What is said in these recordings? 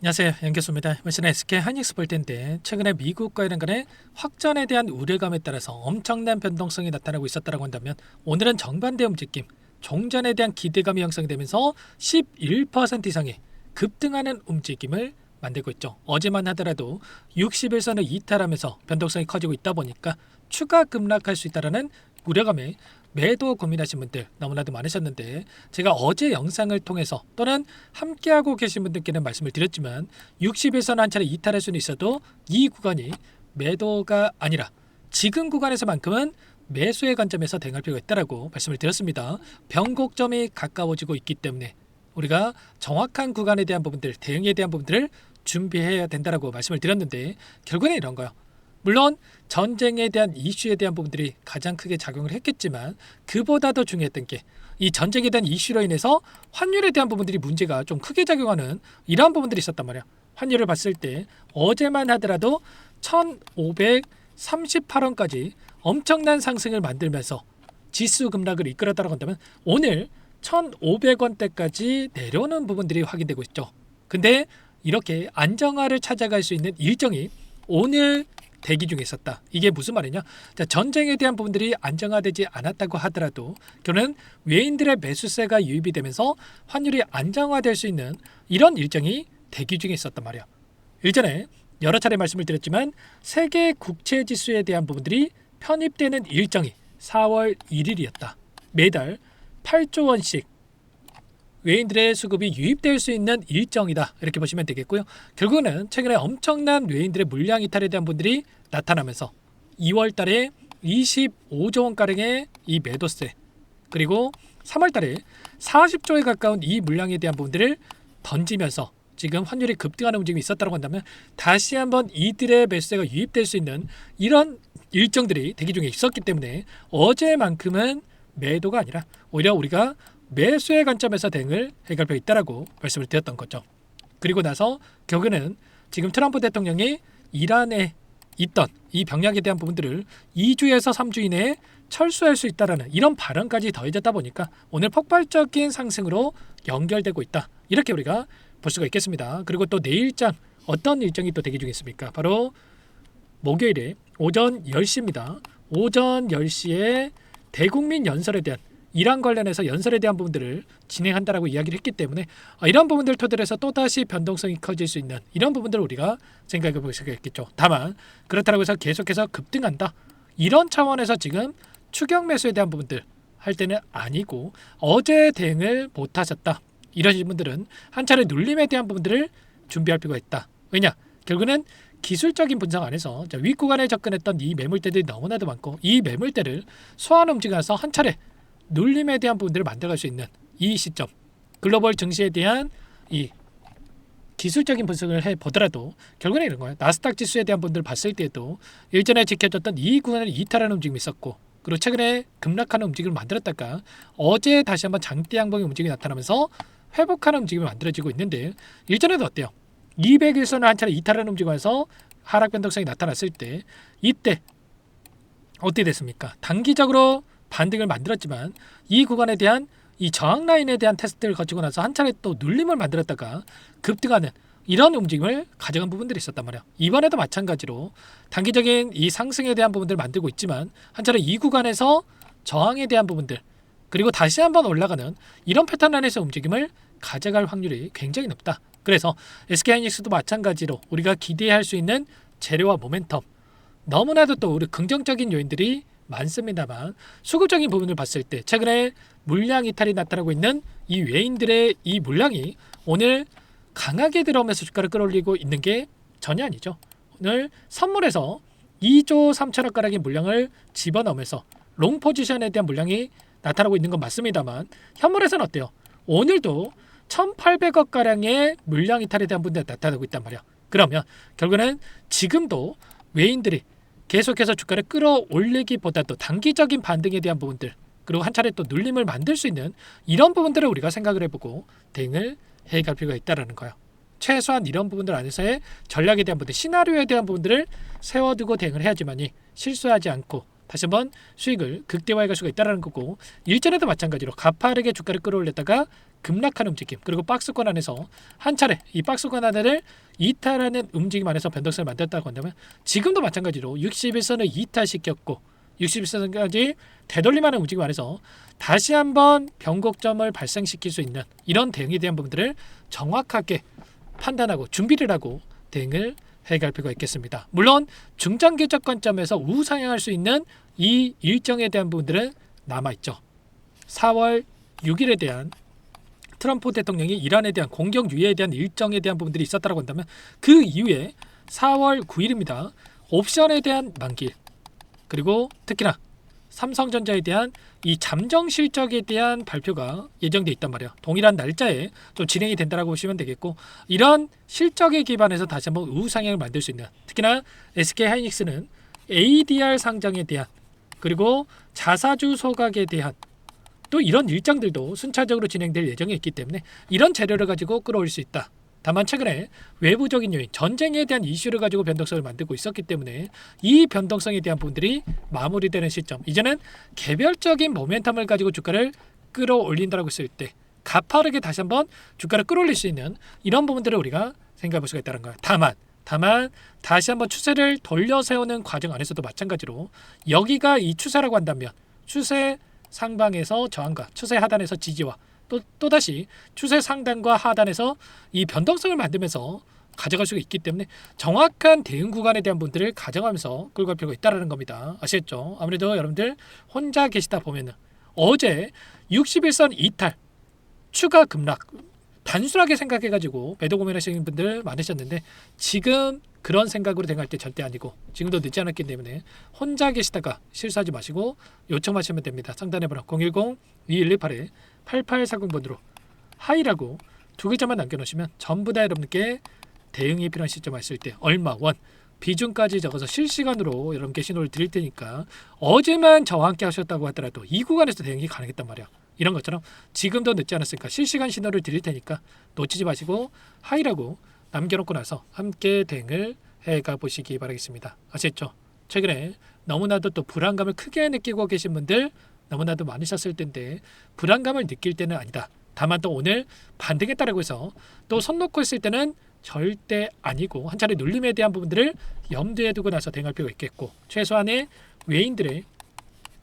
안녕하세요, 연결소입니다. 이번 시간에 SK 하이닉스 볼 텐데 최근에 미국과 이란 간의 확전에 대한 우려감에 따라서 엄청난 변동성이 나타나고 있었다고 한다면 오늘은 정반대 움직임, 종전에 대한 기대감이 형성되면서 11% 이상의 급등하는 움직임을 만들고 있죠. 어제만 하더라도 60일선을 이탈하면서 변동성이 커지고 있다 보니까 추가 급락할 수 있다는 우려감에 매도 고민하신 분들 너무나도 많으셨는데, 제가 어제 영상을 통해서 또는 함께하고 계신 분들께는 말씀을 드렸지만 60일선 한 차례 이탈할 수는 있어도 이 구간이 매도가 아니라 지금 구간에서만큼은 매수의 관점에서 대응할 필요가 있다고 말씀을 드렸습니다. 변곡점이 가까워지고 있기 때문에 우리가 정확한 구간에 대한 부분들, 대응에 대한 부분들을 준비해야 된다고 말씀을 드렸는데, 결국에는 이런 거예요. 물론 전쟁에 대한 이슈에 대한 부분들이 가장 크게 작용을 했겠지만, 그보다 더 중요했던 게 이 전쟁에 대한 이슈로 인해서 환율에 대한 부분들이 문제가 좀 크게 작용하는 이러한 부분들이 있었단 말이야. 환율을 봤을 때 어제만 하더라도 1538원까지 엄청난 상승을 만들면서 지수 급락을 이끌었다고 한다면 오늘 1500원대까지 내려오는 부분들이 확인되고 있죠. 근데 이렇게 안정화를 찾아갈 수 있는 일정이 오늘 대기 중에 있었다. 이게 무슨 말이냐? 자, 전쟁에 대한 부분들이 안정화되지 않았다고 하더라도 결국은 외인들의 매수세가 유입이 되면서 환율이 안정화될 수 있는 이런 일정이 대기 중에 있었단 말이야. 일전에 여러 차례 말씀을 드렸지만 세계 국채 지수에 대한 부분들이 편입되는 일정이 4월 1일이었다. 매달 8조 원씩 외인들의 수급이 유입될 수 있는 일정이다, 이렇게 보시면 되겠고요. 결국은 최근에 엄청난 외인들의 물량 이탈에 대한 분들이 나타나면서 2월 달에 25조 원가량의 이 매도세, 그리고 3월 달에 40조에 가까운 이 물량에 대한 부분들을 던지면서 지금 환율이 급등하는 움직임이 있었다고 한다면 다시 한번 이들의 매수세가 유입될 수 있는 이런 일정들이 대기 중에 있었기 때문에 어제만큼은 매도가 아니라 오히려 우리가 매수의 관점에서 대응을 해갈 필요가 있다라고 말씀을 드렸던 거죠. 그리고 나서 결국에는 지금 트럼프 대통령이 이란에 있던 이 병력에 대한 부분들을 2주에서 3주 이내에 철수할 수 있다라는 이런 발언까지 더해졌다 보니까 오늘 폭발적인 상승으로 연결되고 있다, 이렇게 우리가 볼 수가 있겠습니다. 그리고 또 내일장 어떤 일정이 또 대기 중에 있습니까? 바로 목요일에 오전 10시입니다. 오전 10시에 대국민 연설에 대한 이란 관련해서 연설에 대한 부분들을 진행한다라고 이야기를 했기 때문에 이런 부분들 토대로 해서 또다시 변동성이 커질 수 있는 이런 부분들을 우리가 생각해 볼 수가 있겠죠. 다만 그렇다고 해서 계속해서 급등한다, 이런 차원에서 지금 추격 매수에 대한 부분들 할 때는 아니고, 어제 대응을 못하셨다 이러신 분들은 한 차례 눌림에 대한 부분들을 준비할 필요가 있다. 왜냐? 결국은 기술적인 분석 안에서 윗구간에 접근했던 이 매물대들이 너무나도 많고 이 매물대를 소환 움직여서 한 차례 눌림에 대한 부분들을 만들어갈 수 있는 이 시점, 글로벌 증시에 대한 이 기술적인 분석을 해보더라도 결국에는 이런 거예요. 나스닥 지수에 대한 부분들을 봤을 때도 일전에 지켜졌던 이 구간을 이탈하는 움직임이 있었고, 그리고 최근에 급락하는 움직임을 만들었다가 어제 다시 한번 장대 양봉의 움직임이 나타나면서 회복하는 움직임이 만들어지고 있는데, 일전에도 어때요? 200일선을 한 차례 이탈하는 움직임에서 하락 변동성이 나타났을 때 이때 어떻게 됐습니까? 단기적으로 반등을 만들었지만 이 구간에 대한 이 저항 라인에 대한 테스트를 거치고 나서 한 차례 또 눌림을 만들었다가 급등하는 이런 움직임을 가져간 부분들이 있었단 말이야. 이번에도 마찬가지로 단기적인 이 상승에 대한 부분들을 만들고 있지만 한 차례 이 구간에서 저항에 대한 부분들, 그리고 다시 한번 올라가는 이런 패턴 안에서 움직임을 가져갈 확률이 굉장히 높다. 그래서 SK하이닉스도 마찬가지로 우리가 기대할 수 있는 재료와 모멘텀, 너무나도 또 우리 긍정적인 요인들이 많습니다만 수급적인 부분을 봤을 때 최근에 물량 이탈이 나타나고 있는 이 외인들의 이 물량이 오늘 강하게 들어오면서 주가를 끌어올리고 있는 게 전혀 아니죠. 오늘 선물에서 2조 3천억 가량의 물량을 집어넣으면서 롱 포지션에 대한 물량이 나타나고 있는 건 맞습니다만 현물에서는 어때요? 오늘도 1,800억 가량의 물량 이탈에 대한 부분이 나타나고 있단 말이야. 그러면 결국에는 지금도 외인들이 계속해서 주가를 끌어올리기보다도 단기적인 반등에 대한 부분들, 그리고 한 차례 또 눌림을 만들 수 있는 이런 부분들을 우리가 생각을 해보고 대응을 해갈 필요가 있다는 거예요. 최소한 이런 부분들 안에서의 전략에 대한 부분들, 시나리오에 대한 부분들을 세워두고 대응을 해야지만이 실수하지 않고 다시 한번 수익을 극대화해 갈 수가 있다는 거고, 일전에도 마찬가지로 가파르게 주가를 끌어올렸다가 급락하는 움직임, 그리고 박스권 안에서 한 차례 이 박스권 하나를 이탈하는 움직임 안에서 변동성을 만들었다고 한다면 지금도 마찬가지로 61선을 이탈시켰고 61선까지 되돌림하는 움직임 안에서 다시 한번 변곡점을 발생시킬 수 있는 이런 대응에 대한 부분들을 정확하게 판단하고 준비를 하고 대응을 해갈 필요가 있겠습니다. 물론 중장기적 관점에서 우상향할 수 있는 이 일정에 대한 부분들은 남아있죠. 4월 6일에 대한 트럼프 대통령이 이란에 대한 공격 유예에 대한 일정에 대한 부분들이 있었다고 한다면 그 이후에 4월 9일입니다. 옵션에 대한 만기일, 그리고 특히나 삼성전자에 대한 이 잠정 실적에 대한 발표가 예정돼 있단 말이에요. 동일한 날짜에 좀 진행이 된다라고 보시면 되겠고, 이런 실적에 기반해서 다시 한번 우상향을 만들 수 있는, 특히나 SK하이닉스는 ADR 상장에 대한, 그리고 자사주 소각에 대한 또 이런 일정들도 순차적으로 진행될 예정이 있기 때문에 이런 재료를 가지고 끌어올 수 있다. 다만 최근에 외부적인 요인, 전쟁에 대한 이슈를 가지고 변동성을 만들고 있었기 때문에 이 변동성에 대한 부분들이 마무리되는 시점, 이제는 개별적인 모멘텀을 가지고 주가를 끌어올린다고 했을 때 가파르게 다시 한번 주가를 끌어올릴 수 있는 이런 부분들을 우리가 생각해 볼 수가 있다는 거예요. 다만 다시 한번 추세를 돌려 세우는 과정 안에서도 마찬가지로 여기가 이 추세라고 한다면 추세 상방에서 저항과 추세 하단에서 지지와 또다시 추세 상단과 하단에서 이 변동성을 만들면서 가져갈 수가 있기 때문에 정확한 대응 구간에 대한 분들을 가정하면서 끌고 갈 필요가 있다는 겁니다. 아시겠죠? 아무래도 여러분들 혼자 계시다 보면은 어제 61선 이탈 추가 급락 단순하게 생각해가지고 매도 고민하시는 분들 많으셨는데 지금 그런 생각으로 대응할 때 절대 아니고 지금도 늦지 않았기 때문에 혼자 계시다가 실수하지 마시고 요청하시면 됩니다. 상단에 번호 010-2118-8840번으로 하이라고 두 글자만 남겨놓으시면 전부 다 여러분께 대응이 필요한 시점 왔을 때 얼마 원 비중까지 적어서 실시간으로 여러분께 신호를 드릴 테니까 어제만 저와 함께 하셨다고 하더라도 이 구간에서 대응이 가능했단 말이야. 이런 것처럼 지금도 늦지 않았으니까 실시간 신호를 드릴 테니까 놓치지 마시고 하이라고 남겨놓고 나서 함께 대응을 해가 보시기 바라겠습니다. 아시겠죠? 최근에 너무나도 또 불안감을 크게 느끼고 계신 분들 너무나도 많으셨을 텐데 불안감을 느낄 때는 아니다. 다만 또 오늘 반등했다라고 해서 또 손 놓고 있을 때는 절대 아니고 한 차례 눌림에 대한 부분들을 염두에 두고 나서 대응할 필요가 있겠고 최소한의 외인들의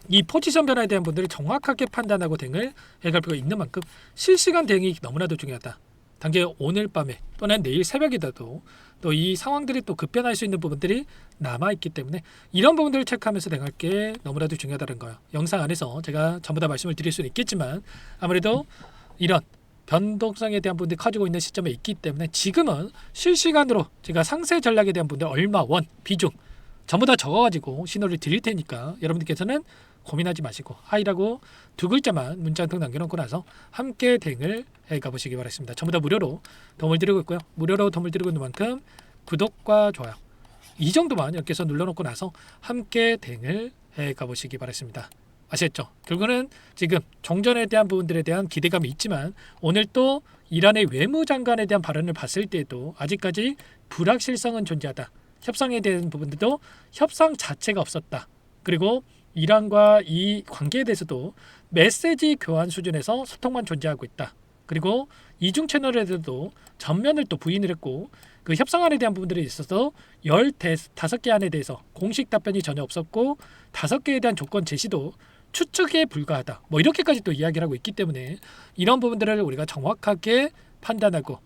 이 포지션 변화에 대한 분들을 정확하게 판단하고 대응을 해갈 필요가 있는 만큼 실시간 대응이 너무나도 중요하다. 단계 오늘 밤에 또는 내일 새벽이라도 또 이 상황들이 또 급변할 수 있는 부분들이 남아있기 때문에 이런 부분들을 체크하면서 대응할 게 너무나도 중요하다는 거예요. 영상 안에서 제가 전부 다 말씀을 드릴 수는 있겠지만 아무래도 이런 변동성에 대한 부분들이 커지고 있는 시점에 있기 때문에 지금은 실시간으로 제가 상세 전략에 대한 부분들 얼마 원 비중 전부 다 적어가지고 신호를 드릴 테니까 여러분들께서는 고민하지 마시고 하이라고 두 글자만 문자 한 통 남겨놓고 나서 함께 대응을 해가 보시기 바랍니다. 전부 다 무료로 도움을 드리고 있고요. 무료로 도움을 드리고 있는 만큼 구독과 좋아요 이 정도만 이렇게 해서 눌러놓고 나서 함께 대응을 해가 보시기 바랍니다. 아시겠죠? 결국은 지금 종전에 대한 부분들에 대한 기대감이 있지만 오늘 또 이란의 외무장관에 대한 발언을 봤을 때도 아직까지 불확실성은 존재하다. 협상에 대한 부분들도 협상 자체가 없었다. 그리고 이란과 이 관계에 대해서도 메시지 교환 수준에서 소통만 존재하고 있다. 그리고 이중 채널에 대해서도 전면을 또 부인을 했고 그 협상안에 대한 부분들에 있어서 15개 안에 대해서 공식 답변이 전혀 없었고 5개에 대한 조건 제시도 추측에 불과하다. 뭐 이렇게까지 또 이야기를 하고 있기 때문에 이런 부분들을 우리가 정확하게 판단하고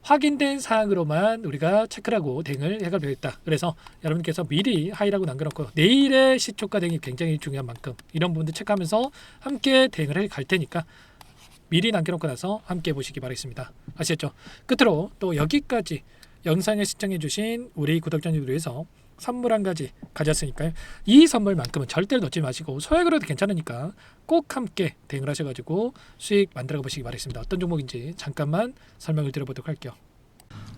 확인된 사항으로만 우리가 체크를 하고 대응을 해가 되겠다. 그래서 여러분께서 미리 하이라고 남겨놓고 내일의 시초가 대응이 굉장히 중요한 만큼 이런 부분들 체크하면서 함께 대응을 해 갈 테니까 미리 남겨놓고 나서 함께 보시기 바라겠습니다. 아시겠죠? 끝으로 또 여기까지 영상을 시청해주신 우리 구독자님들 위해서 선물 한 가지 가졌으니까요. 이 선물만큼은 절대로 놓지 마시고 소액으로도 괜찮으니까 꼭 함께 대응을 하셔가지고 수익 만들어 보시기 바라겠습니다. 어떤 종목인지 잠깐만 설명을 드려보도록 할게요.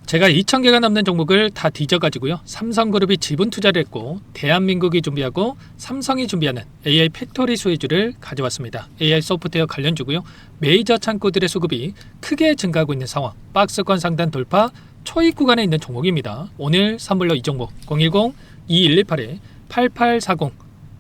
제가 2,000개가 넘는 종목을 다 뒤져가지고요. 삼성그룹이 지분 투자를 했고 대한민국이 준비하고 삼성이 준비하는 AI 팩토리 수혜주를 가져왔습니다. AI 소프트웨어 관련주고요. 메이저 창구들의 수급이 크게 증가하고 있는 상황, 박스권 상단 돌파 초입 구간에 있는 종목입니다. 오늘 선물로 이 종목 010-2118-8840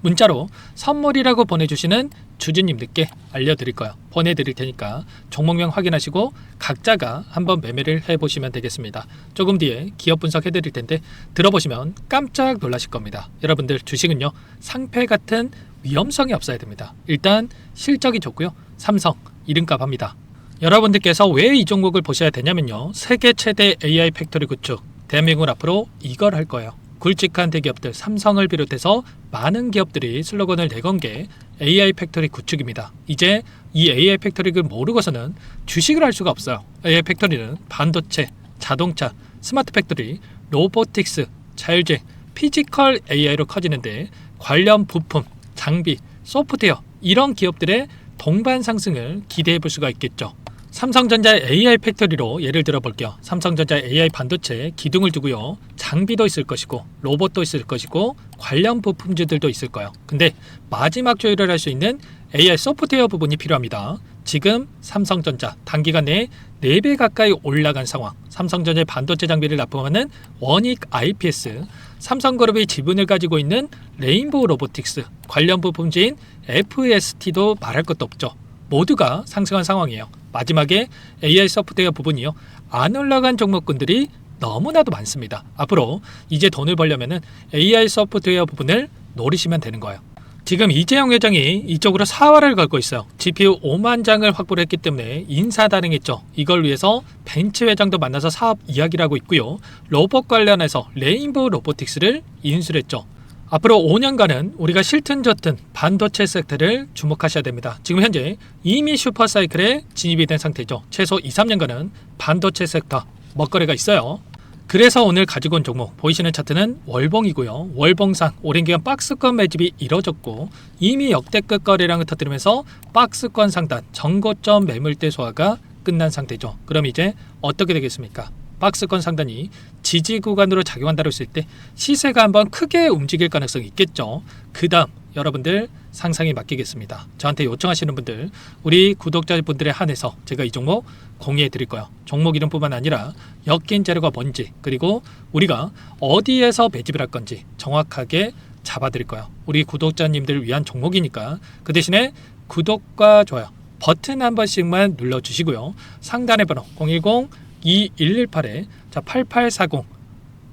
문자로 선물이라고 보내주시는 주주님들께 알려드릴 거예요. 보내드릴 테니까 종목명 확인하시고 각자가 한번 매매를 해보시면 되겠습니다. 조금 뒤에 기업 분석해드릴 텐데 들어보시면 깜짝 놀라실 겁니다. 여러분들 주식은요, 상패 같은 위험성이 없어야 됩니다. 일단 실적이 좋고요, 삼성 이름값 합니다. 여러분들께서 왜 이 종목을 보셔야 되냐면요, 세계 최대 AI 팩토리 구축, 대한민국은 앞으로 이걸 할 거예요. 굵직한 대기업들 삼성을 비롯해서 많은 기업들이 슬로건을 내건 게 AI 팩토리 구축입니다. 이제 이 AI 팩토리를 모르고서는 주식을 할 수가 없어요. AI 팩토리는 반도체, 자동차, 스마트 팩토리, 로보틱스, 자율주행, 피지컬 AI로 커지는데 관련 부품, 장비, 소프트웨어 이런 기업들의 동반 상승을 기대해 볼 수가 있겠죠. 삼성전자 AI 팩토리로 예를 들어 볼게요. 삼성전자 AI 반도체 기둥을 두고요, 장비도 있을 것이고 로봇도 있을 것이고 관련 부품주들도 있을 거예요. 근데 마지막 조율을 할 수 있는 AI 소프트웨어 부분이 필요합니다. 지금 삼성전자 단기간 내에 4배 가까이 올라간 상황, 삼성전자의 반도체 장비를 납품하는 원익 IPS, 삼성그룹이 지분을 가지고 있는 레인보우 로보틱스, 관련 부품주인 FST도 말할 것도 없죠. 모두가 상승한 상황이에요. 마지막에 AI 소프트웨어 부분이요, 안 올라간 종목군들이 너무나도 많습니다. 앞으로 이제 돈을 벌려면 AI 소프트웨어 부분을 노리시면 되는 거예요. 지금 이재용 회장이 이쪽으로 사활을 걸고 있어요. GPU 5만 장을 확보를 했기 때문에 인사단행했죠. 이걸 위해서 벤츠 회장도 만나서 사업 이야기를 하고 있고요. 로봇 관련해서 레인보우 로보틱스를 인수를 했죠. 앞으로 5년간은 우리가 싫든 좋든 반도체 섹터를 주목하셔야 됩니다. 지금 현재 이미 슈퍼사이클에 진입이 된 상태죠. 최소 2-3년간은 반도체 섹터 먹거리가 있어요. 그래서 오늘 가지고 온 종목 보이시는 차트는 월봉이고요. 월봉상 오랜 기간 박스권 매집이 이뤄졌고 이미 역대급 거래량을 터뜨리면서 박스권 상단 정고점 매물대 소화가 끝난 상태죠. 그럼 이제 어떻게 되겠습니까? 박스권 상단이 지지 구간으로 작용한다고 했을 때 시세가 한번 크게 움직일 가능성이 있겠죠. 그 다음 여러분들 상상에 맡기겠습니다. 저한테 요청하시는 분들, 우리 구독자분들에 한해서 제가 이 종목 공유해 드릴 거예요. 종목 이름뿐만 아니라 엮인 재료가 뭔지, 그리고 우리가 어디에서 매집을 할 건지 정확하게 잡아 드릴 거예요. 우리 구독자님들을 위한 종목이니까 그 대신에 구독과 좋아요 버튼 한 번씩만 눌러주시고요. 상단의 번호 010-2118-8840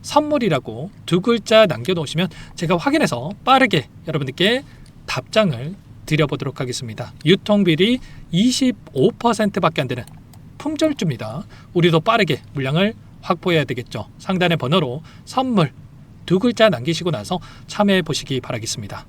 선물이라고 2글자 남겨놓으시면 제가 확인해서 빠르게 여러분들께 답장을 드려보도록 하겠습니다. 유통비리 25%밖에 안 되는 품절주입니다. 우리도 빠르게 물량을 확보해야 되겠죠. 상단의 번호로 선물 2글자 남기시고 나서 참여해 보시기 바라겠습니다.